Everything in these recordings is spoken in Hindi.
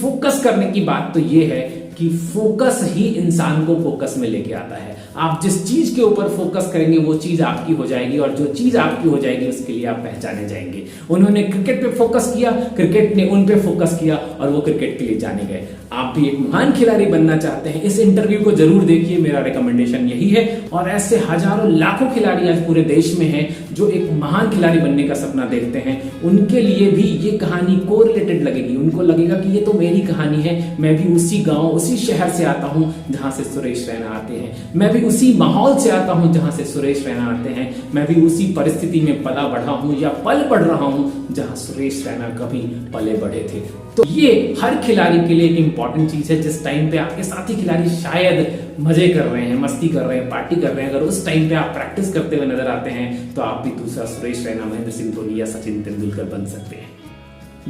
फोकस करने की बात तो ये है कि फोकस ही इंसान को फोकस में लेके आता है। आप जिस चीज के ऊपर फोकस करेंगे वो चीज आपकी हो जाएगी, और जो चीज आपकी हो जाएगी उसके लिए आप पहचाने जाएंगे। उन्होंने क्रिकेट पे फोकस किया, क्रिकेट ने उन पे फोकस किया और वो क्रिकेट के लिए जाने गए। आप भी एक महान खिलाड़ी बनना चाहते हैं, इस इंटरव्यू को जरूर देखिए, मेरा रिकमेंडेशन यही है। और ऐसे हजारों लाखों खिलाड़ी आज पूरे देश में हैं जो एक महान खिलाड़ी बनने का सपना देखते हैं। उनके लिए भी ये कहानी कोरिलेटेड लगेगी, उनको लगेगा कि ये तो मेरी कहानी है, मैं भी उसी गांव उसी शहर से आता हूं जहां से सुरेश रैना आते हैं, मैं भी उसी माहौल से आता हूं जहां से सुरेश रैना आते हैं, मैं भी उसी परिस्थिति में पला बढ़ा हूं या पल बढ़ रहा हूं जहां सुरेश रैना कभी पले बढ़े थे। तो ये हर खिलाड़ी के लिए एक इंपॉर्टेंट चीज है। जिस टाइम पे आपके साथी खिलाड़ी शायद मजे कर रहे हैं, मस्ती कर रहे हैं, पार्टी कर रहे हैं, अगर उस टाइम पे आप प्रैक्टिस करते हुए नजर आते हैं तो आप भी दूसरा सुरेश रैना, महेंद्र सिंह धोनी या सचिन तेंदुलकर बन सकते हैं।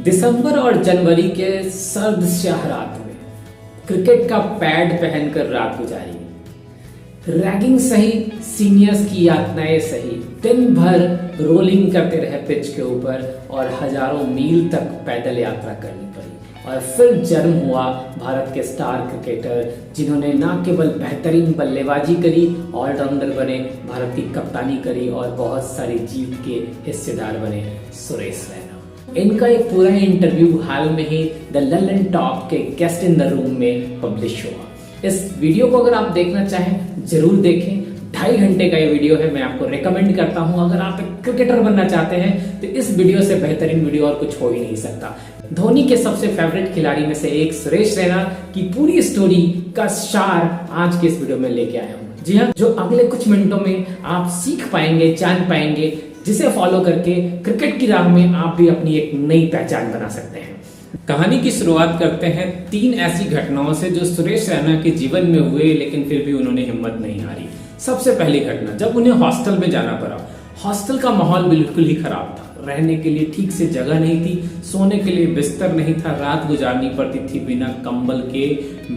दिसंबर और जनवरी के सर्द स्याह रात में क्रिकेट का पैड पहनकर रात गुजारी, रैगिंग सही, सीनियर्स की यातनाएं सही, दिन भर रोलिंग करते रहे पिच के ऊपर और हजारों मील तक पैदल यात्रा करनी पड़ी। और फिर जन्म हुआ भारत के स्टार क्रिकेटर जिन्होंने न केवल बेहतरीन बल्लेबाजी करी, ऑलराउंडर बने, भारत की कप्तानी करी और बहुत सारी जीत के हिस्सेदार बने, सुरेश रैना। इनका एक पूरा इंटरव्यू हाल में ही द लंदन टॉप के गेस्ट इन द रूम में पब्लिश हुआ। इस वीडियो को अगर आप देखना चाहें जरूर देखें, 2.5 घंटे का ये वीडियो है, मैं आपको रेकमेंड करता हूं। अगर आप एक क्रिकेटर बनना चाहते हैं तो इस वीडियो से बेहतरीन वीडियो और कुछ हो ही नहीं सकता। धोनी के सबसे फेवरेट खिलाड़ी में से एक सुरेश रैना की पूरी स्टोरी का सार आज के इस वीडियो में लेके आया हूं। जी हाँ, जो अगले कुछ मिनटों में आप सीख पाएंगे, जान पाएंगे, जिसे फॉलो करके क्रिकेट की राह में आप भी अपनी एक नई पहचान बना सकते हैं। कहानी की शुरुआत करते हैं 3 ऐसी घटनाओं से जो सुरेश रैना के जीवन में हुए, लेकिन फिर भी उन्होंने हिम्मत नहीं हारी। सबसे पहली घटना, जब उन्हें हॉस्टल में जाना पड़ा। हॉस्टल का माहौल बिल्कुल ही खराब था, रहने के लिए ठीक से जगह नहीं थी, सोने के लिए बिस्तर नहीं था, रात गुजारनी पड़ती थी बिना कंबल के,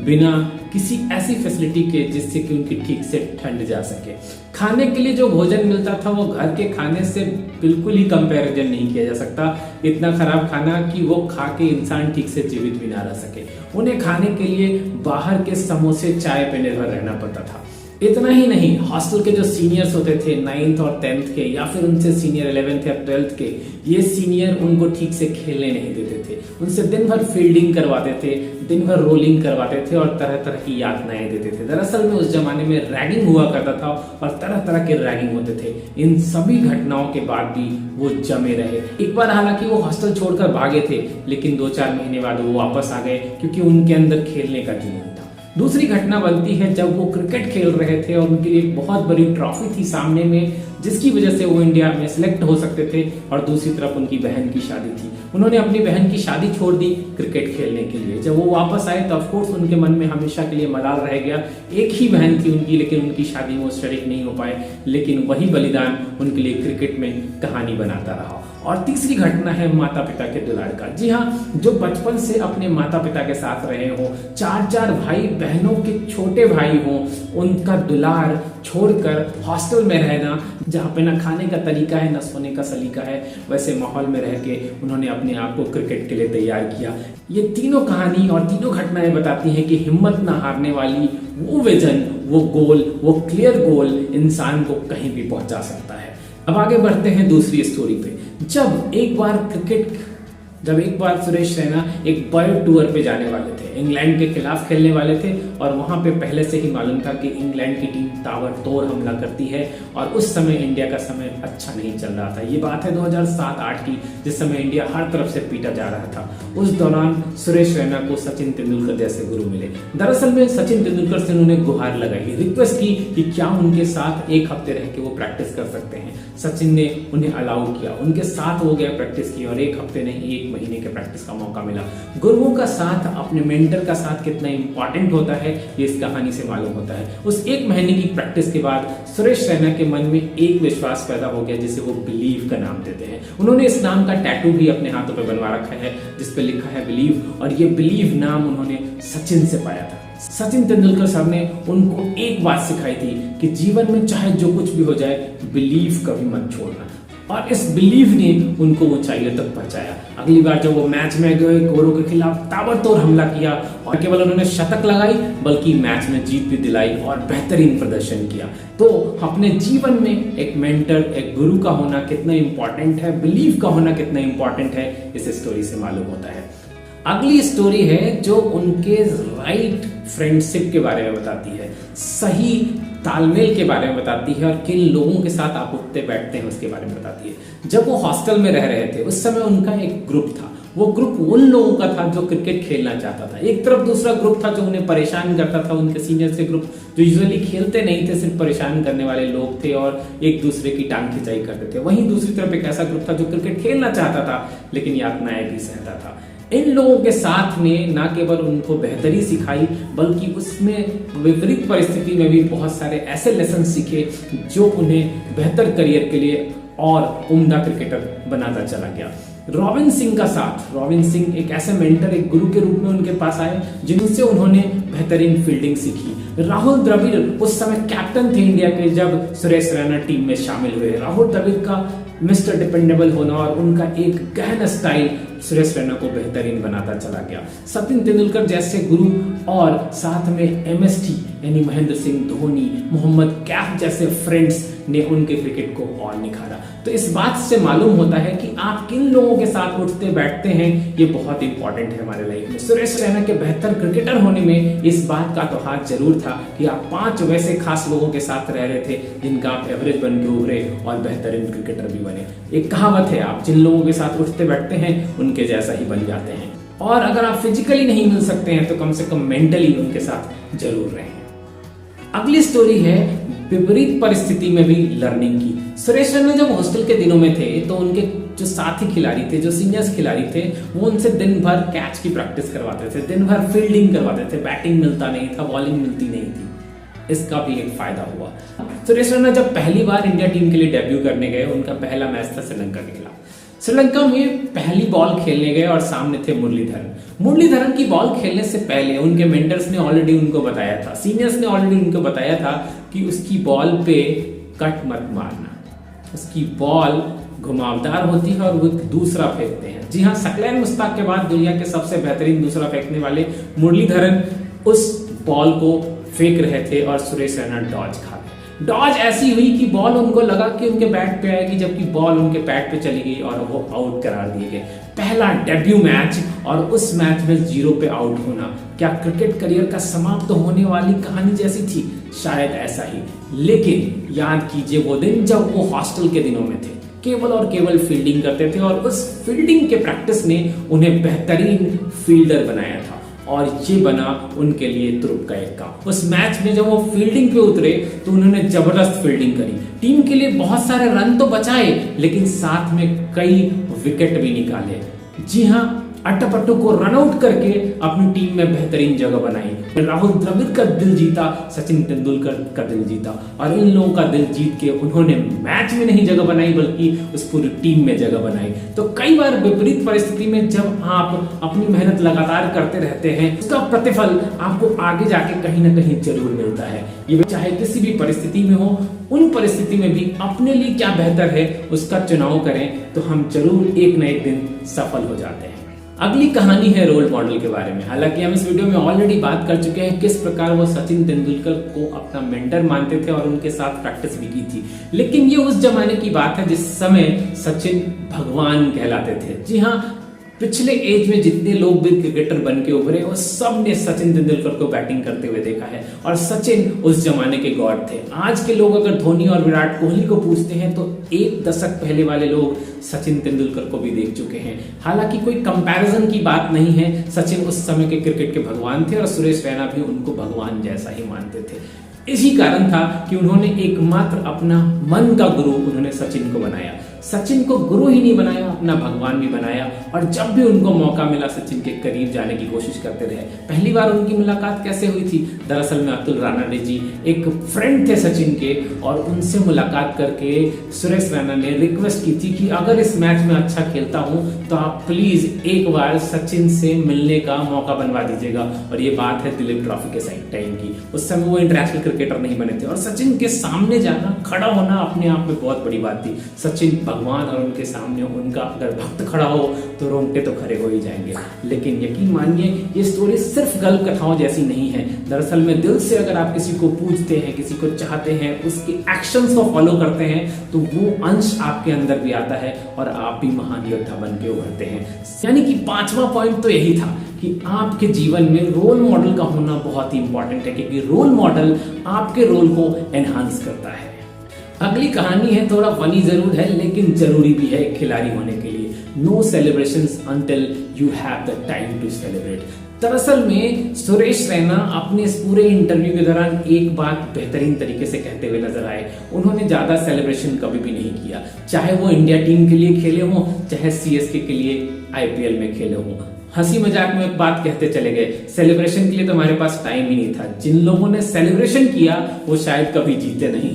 बिना किसी ऐसी फैसिलिटी के जिससे कि उनकी ठीक से ठंड जा सके। खाने के लिए जो भोजन मिलता था वो घर के खाने से बिल्कुल ही कंपैरिजन नहीं किया जा सकता। इतना खराब खाना कि वो खा के इंसान ठीक से जीवित भी ना रह सके। उन्हें खाने के लिए बाहर के समोसे, चाय पे निर्भर रहना पड़ता था। इतना ही नहीं, हॉस्टल के जो सीनियर्स होते थे 9th और 10th के, या फिर उनसे सीनियर 11th या 12th के, ये सीनियर उनको ठीक से खेलने नहीं देते थे। उनसे दिन भर फील्डिंग करवाते थे, दिन भर रोलिंग करवाते थे और तरह तरह की यातनाएं देते थे। दरअसल में उस जमाने में रैगिंग हुआ करता था और तरह तरह के रैगिंग होते थे। इन सभी घटनाओं के बाद भी वो जमे रहे। एक बार हालांकि वो हॉस्टल छोड़कर भागे थे, लेकिन 2-4 महीने बाद वो वापस आ गए क्योंकि उनके अंदर खेलने का जुनून था। दूसरी घटना बनती है जब वो क्रिकेट खेल रहे थे और उनके लिए एक बहुत बड़ी ट्रॉफी थी सामने में, जिसकी वजह से वो इंडिया में सिलेक्ट हो सकते थे, और दूसरी तरफ उनकी बहन की शादी थी। उन्होंने अपनी बहन की शादी छोड़ दी क्रिकेट खेलने के लिए। जब वो वापस आए तो ऑफकोर्स उनके मन में हमेशा के लिए मलाल रह गया। एक ही बहन थी उनकी, लेकिन उनकी शादी में वो शरीक नहीं हो पाए, लेकिन वही बलिदान उनके लिए क्रिकेट में कहानी बनाता रहा। और तीसरी घटना है माता पिता के दुलार का। जी हाँ, जो बचपन से अपने माता पिता के साथ रहे हो, 4-4 भाई बहनों के छोटे भाई हो, उनका दुलार छोड़कर हॉस्टल में रहना, जहाँ पे ना खाने का तरीका है ना सोने का सलीका है, वैसे माहौल में रह के उन्होंने अपने आप को क्रिकेट के लिए तैयार किया। ये तीनों कहानी और तीनों घटनाएं बताती हैं कि हिम्मत ना हारने वाली वो विजन, वो गोल, वो क्लियर गोल इंसान को कहीं भी पहुंचा सकता है। अब आगे बढ़ते हैं दूसरी स्टोरी पे। जब एक बार सुरेश रैना एक वर्ल्ड टूर पे जाने वाले थे, इंग्लैंड के खिलाफ खेलने वाले थे, और वहां पे पहले से ही मालूम था कि इंग्लैंड की टीम ताबड़तोड़ हमला करती है, और उस समय इंडिया का समय अच्छा नहीं चल रहा था। ये बात है 2007-8 की, जिस समय इंडिया हर तरफ से पीटा जा रहा था। उस दौरान सुरेश रैना को सचिन तेंदुलकर जैसे गुरु मिले। दरअसल में सचिन तेंदुलकर से उन्होंने गुहार लगाई, रिक्वेस्ट की कि क्या उनके साथ एक हफ्ते रह के वो प्रैक्टिस कर सकते हैं। सचिन ने उन्हें अलाउ किया, उनके साथ वो गए, प्रैक्टिस की, और 1 हफ्ते नहीं 1 महीने के प्रैक्टिस का मौका मिला। गुरुओं का साथ, अपने मेंटर का साथ कितना इंपॉर्टेंट होता है ये इस कहानी से मालूम होता है। उस 1 महीने की प्रैक्टिस के बाद सुरेश रैना के मन में एक विश्वास पैदा हो गया, जिसे वो बिलीव का नाम देते हैं। उन्होंने इस नाम का टैटू भी अपने हाथों पे बनवा रखा है, जिसपे लिखा है बिलीव, और ये बिलीव नाम उन्होंने सचिन से पाया था। सचिन तेंदुलकर साहब ने उनको एक बात सिखाई थी कि जीवन में चाहे जो कुछ भी हो जाए, बिलीव कभी मत छोड़ना। और इस बिलीव ने उनको ऊंचाइयों तक पहुंचाया। अगली बार जब वो मैच में गए, कोरो के खिलाफ ताबड़तोड़ हमला किया और केवल उन्होंने शतक लगाई बल्कि मैच में जीत भी दिलाई और बेहतरीन प्रदर्शन किया। तो अपने जीवन में एक मेंटर, एक गुरु का होना कितना इंपॉर्टेंट है, बिलीव का होना कितना इंपॉर्टेंट है, इस स्टोरी से मालूम होता है। अगली स्टोरी है जो उनके राइट फ्रेंडशिप के बारे में बताती है, सही तालमेल के बारे में बताती है और किन लोगों के साथ आप उठते बैठते हैं उसके बारे में बताती है। जब वो हॉस्टल में रह रहे थे उस समय उनका एक ग्रुप था। वो ग्रुप उन लोगों का था जो क्रिकेट खेलना चाहता था। एक तरफ दूसरा ग्रुप था जो उन्हें परेशान करता था, उनके सीनियर्स के ग्रुप जो यूजुअली खेलते नहीं थे, सिर्फ परेशान करने वाले लोग थे और एक दूसरे की टांग खिंचाई करते थे। वहीं दूसरी तरफ एक ऐसा ग्रुप था जो क्रिकेट खेलना चाहता था लेकिन यातनाएं भी सहता था। इन लोगों के साथ ने न केवल उनको बेहतरी सिखाई बल्कि उसमें विपरीत परिस्थिति में भी बहुत सारे ऐसे लेसन सीखे जो उन्हें बेहतर करियर के लिए और उम्दा क्रिकेटर बनाता चला गया। रॉबिन सिंह का साथ, रॉबिन सिंह एक ऐसे मेंटर, एक गुरु के रूप में उनके पास आए जिनसे उन्होंने बेहतरीन फील्डिंग सीखी। राहुल द्रविड़ उस समय कैप्टन थे इंडिया के जब सुरेश रैना टीम में शामिल हुए। राहुल द्रविड़ का मिस्टर डिपेंडेबल होना और उनका एक गहन स्टाइल सुरेश रैना को बेहतरीन बनाता चला गया। सचिन तेंदुलकर जैसे गुरु और साथ में एमएसटी यानी महेंद्र सिंह धोनी, मोहम्मद कैफ जैसे फ्रेंड्स ने उनके क्रिकेट को और निखारा। तो इस बात से मालूम होता है कि आप किन लोगों के साथ उठते बैठते हैं, ये बहुत इंपॉर्टेंट है हमारे लाइफ में। सुरेश रैना के बेहतर क्रिकेटर होने में इस बात का तो हाथ जरूर था कि आप 5 वैसे खास लोगों के साथ रह रहे थे जिनका आप एवरेज बन के उभरे और बेहतरीन क्रिकेटर भी बने। एक कहावत है, आप जिन लोगों के साथ उठते बैठते हैं उनके जैसा ही बन जाते हैं। और अगर आप फिजिकली नहीं मिल सकते हैं तो कम से कम मेंटली उनके साथ जरूर रहें। अगली स्टोरी है विपरीत परिस्थिति में भी लर्निंग की। सुरेश रैना जब हॉस्टल के दिनों में थे तो उनके जो साथी खिलाड़ी थे, जो सीनियर्स खिलाड़ी थे, वो उनसे दिन भर कैच की प्रैक्टिस करवाते थे, दिन भर फील्डिंग करवाते थे। बैटिंग मिलता नहीं था, बॉलिंग मिलती नहीं थी। इसका भी एक फायदा हुआ। सुरेश रैना जब पहली बार इंडिया टीम के लिए डेब्यू करने गए, उनका पहला मैच था श्रीलंका के खिलाफ। श्रीलंका में पहली बॉल खेलने गए और सामने थे मुरलीधरन। मुरलीधरन की बॉल खेलने से पहले उनके मेंटर्स ने ऑलरेडी उनको बताया था, सीनियर्स ने ऑलरेडी उनको बताया था कि उसकी बॉल पे कट मत मारना, उसकी बॉल घुमावदार होती है और वो दूसरा फेंकते हैं। जी हाँ, सकलैन मुश्ताक के बाद दुनिया के सबसे बेहतरीन दूसरा फेंकने वाले मुरलीधरन उस बॉल को फेंक रहे थे और सुरेश रैना डॉज खा गए। डॉज ऐसी हुई कि बॉल उनको लगा कि उनके बैट पे आएगी, जबकि बॉल उनके बैट पे चली गई और वो आउट करार दिए गए। पहला डेब्यू मैच और उस मैच में 0 पे आउट होना क्या क्रिकेट करियर का समाप्त होने वाली कहानी जैसी थी? शायद ऐसा ही। लेकिन याद कीजिए वो दिन जब वो हॉस्टल के दिनों में थे, केवल और केवल फील्डिंग करते थे और उस फील्डिंग के प्रैक्टिस ने उन्हें बेहतरीन फील्डर बनाया था और ये बना उनके लिए तुरुप का एक काम। उस मैच में जब वो फील्डिंग पे उतरे तो उन्होंने जबरदस्त फील्डिंग करी, टीम के लिए बहुत सारे रन तो बचाए लेकिन साथ में कई विकेट भी निकाले। जी हाँ, अट्टापट्टू को रन आउट करके अपनी टीम में बेहतरीन जगह बनाई। राहुल द्रविड़ का दिल जीता, सचिन तेंदुलकर का दिल जीता और इन लोगों का दिल जीत के उन्होंने मैच में नहीं जगह बनाई बल्कि उस पूरी टीम में जगह बनाई। तो कई बार विपरीत परिस्थिति में जब आप अपनी मेहनत लगातार करते रहते हैं उसका प्रतिफल आपको आगे जाके कहीं ना कहीं जरूर मिलता है। ये चाहे किसी भी परिस्थिति में हो, उन परिस्थिति में भी अपने लिए क्या बेहतर है उसका चुनाव करें तो हम जरूर एक न एक दिन सफल हो जाते हैं। अगली कहानी है रोल मॉडल के बारे में। हालांकि हम इस वीडियो में ऑलरेडी बात कर चुके हैं किस प्रकार वो सचिन तेंदुलकर को अपना मेंटर मानते थे और उनके साथ प्रैक्टिस भी की थी, लेकिन ये उस जमाने की बात है जिस समय सचिन भगवान कहलाते थे। जी हाँ, पिछले एज में जितने लोग भी क्रिकेटर बन के उभरे वो सब ने सचिन तेंदुलकर को बैटिंग करते हुए देखा है और सचिन उस जमाने के गॉड थे। आज के लोग अगर धोनी और विराट कोहली को पूछते हैं तो 1 दशक पहले वाले लोग सचिन तेंदुलकर को भी देख चुके हैं। हालांकि कोई कंपैरिजन की बात नहीं है, सचिन उस समय के क्रिकेट के भगवान थे और सुरेश रैना भी उनको भगवान जैसा ही मानते थे। इसी कारण था कि उन्होंने एकमात्र अपना मन का गुरु उन्होंने सचिन को बनाया। सचिन को गुरु ही नहीं बनाया, अपना भगवान भी बनाया और जब भी उनको मौका मिला सचिन के करीब जाने की कोशिश करते रहे। पहली बार उनकी मुलाकात कैसे हुई थी? दरअसल में अतुल राणा जी एक फ्रेंड थे सचिन के और उनसे मुलाकात करके सुरेश रैना ने रिक्वेस्ट की थी कि अगर इस मैच में अच्छा खेलता हूं तो आप प्लीज एक बार सचिन से मिलने का मौका बनवा दीजिएगा। और ये बात है दिलीप ट्रॉफी के साइड टाइम की। उस समय वो इंटरनेशनल क्रिकेटर नहीं बने थे और सचिन के सामने जाना, खड़ा होना अपने आप में बहुत बड़ी बात थी। सचिन भगवान और उनके सामने उनका अगर भक्त खड़ा हो तो रोंगटे तो खड़े हो ही जाएंगे। लेकिन यकीन मानिए ये स्टोरी सिर्फ गल्प कथाओं जैसी नहीं है। दरअसल में दिल से अगर आप किसी को पूजते हैं, किसी को चाहते हैं, उसके एक्शंस को फॉलो करते हैं तो वो अंश आपके अंदर भी आता है और आप भी महान योद्धा बन के उभरते हैं। यानी कि 5वां पॉइंट तो यही था कि आपके जीवन में रोल मॉडल का होना बहुत ही इंपॉर्टेंट है, क्योंकि रोल मॉडल आपके रोल को एनहांस करता है। अगली कहानी है, थोड़ा फनी जरूर है लेकिन जरूरी भी है एक खिलाड़ी होने के लिए। No celebrations until you have the time to celebrate. दरअसल में सुरेश रैना अपने इस पूरे इंटरव्यू के दौरान एक बात बेहतरीन तरीके से कहते हुए नजर आए। उन्होंने ज्यादा सेलिब्रेशन कभी भी नहीं किया, चाहे वो इंडिया टीम के लिए खेले हों, चाहे सीएसके के लिए आईपीएल में खेले हों। हंसी मजाक में एक बात कहते चले गए, सेलिब्रेशन के लिए तो हमारे पास टाइम ही नहीं था। जिन लोगों ने सेलिब्रेशन किया वो शायद कभी जीते नहीं।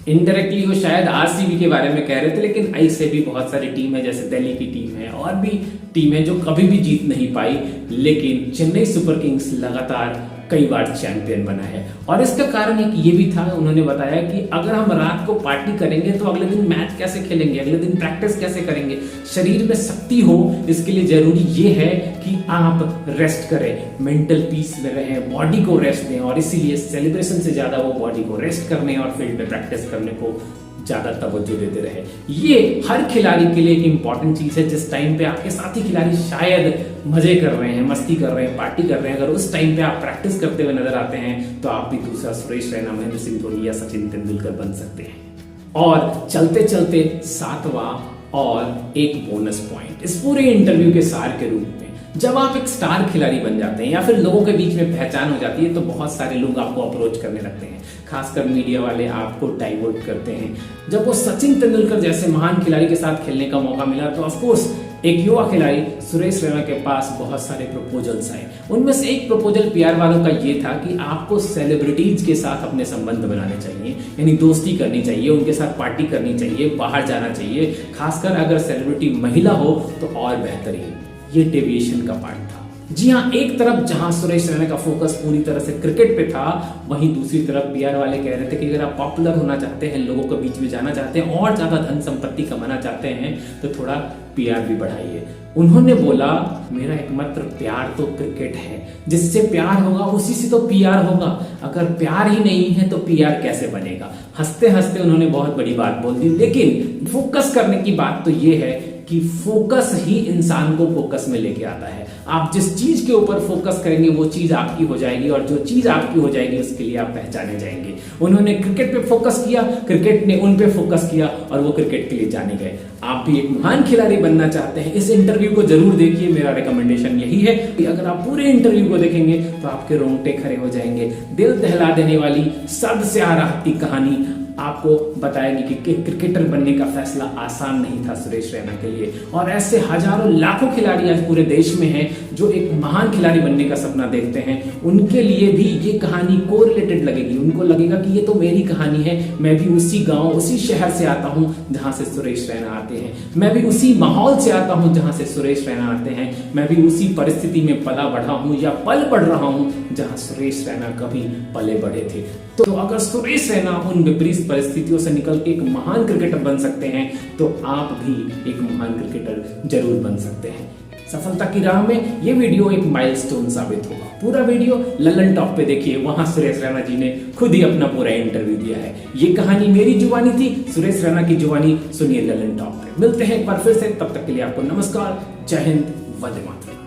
इनडायरेक्टली वो शायद आरसीबी के बारे में कह रहे थे, लेकिन ऐसे भी बहुत सारी टीम है, जैसे दिल्ली की टीम है और भी टीम है जो कभी भी जीत नहीं पाई, लेकिन चेन्नई सुपर किंग्स लगातार कई बार चैंपियन बना है। और इसका कारण एक ये भी था, उन्होंने बताया कि अगर हम रात को पार्टी करेंगे तो अगले दिन मैच कैसे खेलेंगे, अगले दिन प्रैक्टिस कैसे करेंगे। शरीर में शक्ति हो इसके लिए जरूरी ये है कि आप रेस्ट करें, मेंटल पीस में रहें, बॉडी को रेस्ट दें। और इसीलिए सेलिब्रेशन से ज्यादा वो बॉडी को रेस्ट करने और फील्ड में प्रैक्टिस करने को ज्यादा तवज्जो देते रहे। ये हर खिलाड़ी के लिए एक इंपॉर्टेंट चीज है। जिस टाइम पे आपके साथी खिलाड़ी शायद मजे कर रहे हैं, मस्ती कर रहे हैं, पार्टी कर रहे हैं, अगर उस टाइम पे आप प्रैक्टिस करते हुए नजर आते हैं तो आप भी दूसरा सुरेश रैना, महेंद्र सिंह धोनी या सचिन तेंदुलकर बन सकते हैं। और चलते चलते 7वां और एक बोनस पॉइंट इस पूरे इंटरव्यू के सार के रूप में, जब आप एक स्टार खिलाड़ी बन जाते हैं या फिर लोगों के बीच में पहचान हो जाती है तो बहुत सारे लोग आपको अप्रोच करने लगते हैं, खासकर मीडिया वाले आपको डाइवर्ट करते हैं। जब वो सचिन तेंदुलकर जैसे महान खिलाड़ी के साथ खेलने का मौका मिला तो ऑफकोर्स एक युवा खिलाड़ी सुरेश रैना के पास बहुत सारे प्रपोजल्स आए। उनमें से एक प्रपोजल पीआर वालों का ये था कि आपको सेलिब्रिटीज के साथ अपने संबंध बनाने चाहिए, यानी दोस्ती करनी चाहिए, उनके साथ पार्टी करनी चाहिए, बाहर जाना चाहिए, खासकर अगर सेलिब्रिटी महिला हो तो और बेहतरीन। ये डेविएशन का पार्ट था। जी हाँ, एक तरफ जहां सुरेश रैना का फोकस पूरी तरह से क्रिकेट पे था, वहीं दूसरी तरफ पीआर वाले कह रहे थे कि अगर आप पॉपुलर होना चाहते हैं, लोगों के बीच में जाना चाहते हैं और ज्यादा धन संपत्ति कमाना चाहते हैं तो थोड़ा पीआर भी बढ़ाइए। उन्होंने बोला मेरा एकमात्र प्यार तो क्रिकेट है, जिससे प्यार होगा उसी से तो पीआर होगा, अगर प्यार ही नहीं है तो पीआर कैसे बनेगा। हंसते हंसते उन्होंने बहुत बड़ी बात बोल दी। लेकिन फोकस करने की बात तो ये है कि फोकस ही इंसान को फोकस में लेके आता है। आप जिस चीज के ऊपर फोकस करेंगे वो चीज आपकी हो जाएगी, और जो चीज आपकी हो जाएगी उसके लिए आप पहचाने जाएंगे। उन्होंने क्रिकेट पे फोकस किया, क्रिकेट ने उन पे फोकस किया और वो क्रिकेट के लिए जाने गए। आप भी एक महान खिलाड़ी बनना चाहते हैं, इस इंटरव्यू को जरूर देखिए। मेरा रिकमेंडेशन यही है कि अगर आप पूरे इंटरव्यू को देखेंगे तो आपके रोंगटे खड़े हो जाएंगे। दिल दहला देने वाली, सद से आ रही कहानी आपको बताएगी कि क्रिकेटर बनने का फैसला आसान नहीं था सुरेश रैना के लिए। और ऐसे हजारों लाखों खिलाड़ी आज पूरे देश में हैं जो एक महान खिलाड़ी बनने का सपना देखते हैं। उनके लिए भी ये कहानी कोरिलेटेड लगेगी, उनको लगेगा कि ये तो मेरी कहानी है, मैं भी उसी गांव, उसी शहर से आता हूं जहां से सुरेश रैना आते हैं, मैं भी उसी माहौल से आता हूं जहां से सुरेश रैना आते हैं, मैं भी उसी परिस्थिति में पला बढ़ा हूं या पल बढ़ रहा हूं जहां सुरेश रैना कभी पले बढ़े थे। तो अगर सुरेश रैना उन विपरीत परिस्थितियों से निकल के एक महान क्रिकेटर बन सकते हैं तो आप भी एक महान क्रिकेटर जरूर बन सकते हैं। सफलता की राह में ये वीडियो एक माइलस्टोन साबित होगा। पूरा वीडियो ललन टॉप पे देखिए, वहां सुरेश रैना जी ने खुद ही अपना पूरा इंटरव्यू दिया है। ये कहानी मेरी जुबानी थी, सुरेश रैना की जुबानी सुनिए ललन टॉप पे। मिलते हैं एक बार फिर से, तब तक के लिए आपको नमस्कार, जय हिंद, वंदे मातरम।